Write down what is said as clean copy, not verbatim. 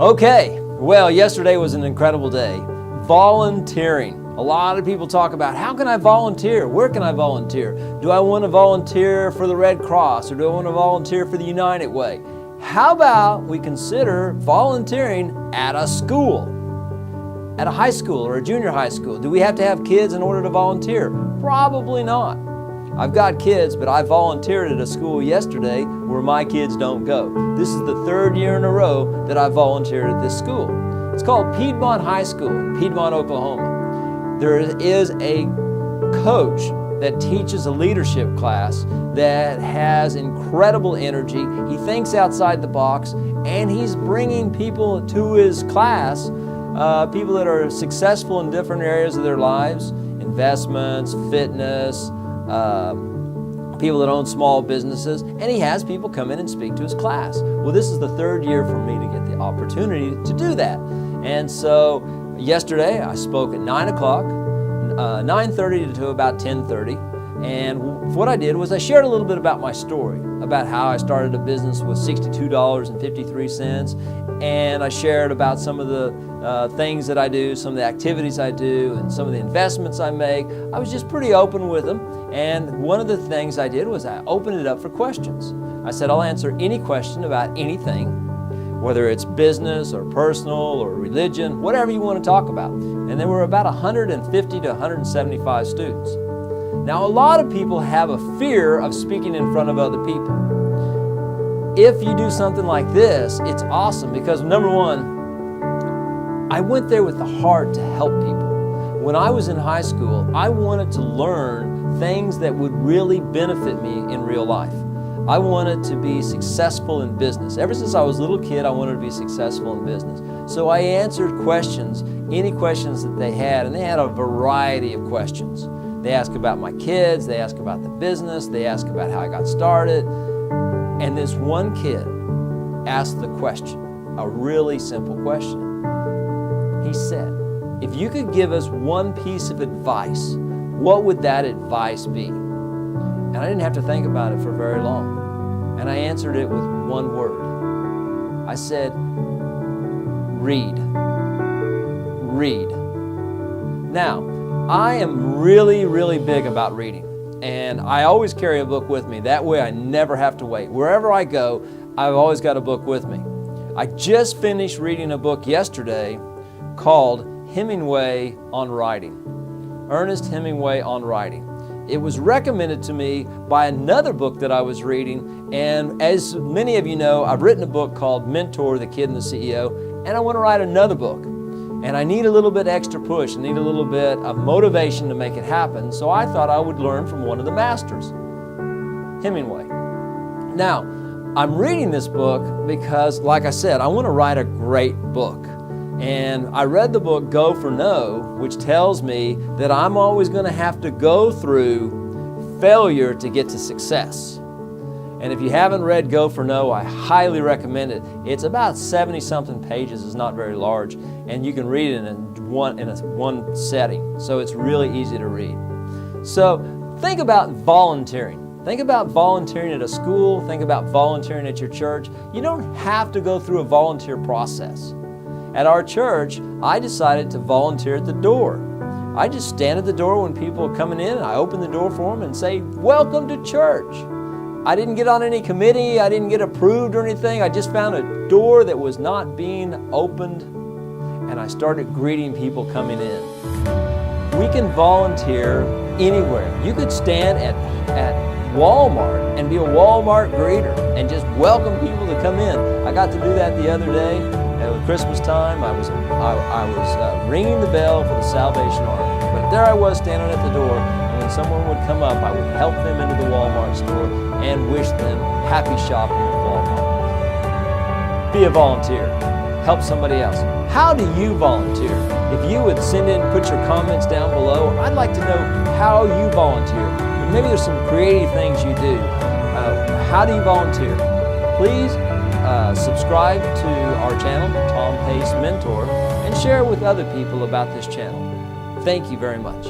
Okay, well, yesterday was an incredible day. Volunteering. A lot of people talk about, how can I volunteer? Where can I volunteer? Do I want to volunteer for the Red Cross, or do I want to volunteer for the United Way? How about we consider volunteering at a school? At a high school or a junior high school. Do we have to have kids in order to volunteer? Probably not. I've got kids, but I volunteered at a school yesterday where my kids don't go. This is the third year in a row that I volunteered at this school. It's called Piedmont High School in Piedmont, Oklahoma. There is a coach that teaches a leadership class that has incredible energy. He thinks outside the box, and he's bringing people to his class, people that are successful in different areas of their lives, investments, fitness, people that own small businesses, and he has people come in and speak to his class. Well, this is the third year for me to get the opportunity to do that. And so yesterday I spoke at 9 o'clock, 9:30 to about 10:30. And what I did was I shared a little bit about my story, about how I started a business with $62.53. And I shared about some of the things that I do, some of the activities I do, and some of the investments I make. I was just pretty open with them. And one of the things I did was I opened it up for questions. I said, I'll answer any question about anything, whether it's business or personal or religion, whatever you want to talk about. And there were about 150 to 175 students. Now, a lot of people have a fear of speaking in front of other people. If you do something like this, it's awesome because, number one, I went there with the heart to help people. When I was in high school, I wanted to learn things that would really benefit me in real life. I wanted to be successful in business. Ever since I was a little kid, I wanted to be successful in business. So I answered questions, any questions that they had, and they had a variety of questions. They asked about my kids, they asked about the business, they asked about how I got started. And this one kid asked the question, a really simple question. He said, if you could give us one piece of advice, what would that advice be? And I didn't have to think about it for very long. And I answered it with one word. I said, read. Read. Now, I am really, really big about reading. And I always carry a book with me. That way I never have to wait. Wherever I go, I've always got a book with me. I just finished reading a book yesterday called Hemingway on Writing. Ernest Hemingway on Writing. It was recommended to me by another book that I was reading, and as many of you know, I've written a book called Mentor, the Kid and the CEO, and I want to write another book. And I need a little bit extra push, I need a little bit of motivation to make it happen, so I thought I would learn from one of the masters, Hemingway. Now, I'm reading this book because, like I said, I want to write a great book. And I read the book Go for No, which tells me that I'm always going to have to go through failure to get to success. And if you haven't read Go for No, I highly recommend it. It's about 70-something pages. It's not very large, and you can read it in one setting. So it's really easy to read. So think about volunteering. Think about volunteering at a school. Think about volunteering at your church. You don't have to go through a volunteer process. At our church, I decided to volunteer at the door. I just stand at the door when people are coming in, and I open the door for them and say, welcome to church. I didn't get on any committee, I didn't get approved or anything. I just found a door that was not being opened, and I started greeting people coming in. We can volunteer anywhere. You could stand at Walmart and be a Walmart greeter and just welcome people to come in. I got to do that the other day. At Christmas time, I was ringing the bell for the Salvation Army. But there I was standing at the door, and when someone would come up, I would help them into the Walmart store and wish them happy shopping at Walmart. Be a volunteer. Help somebody else. How do you volunteer? If you would put your comments down below, I'd like to know how you volunteer. Maybe there's some creative things you do. How do you volunteer? Please subscribe to our channel, Tom Pace Mentor, and share with other people about this channel. Thank you very much.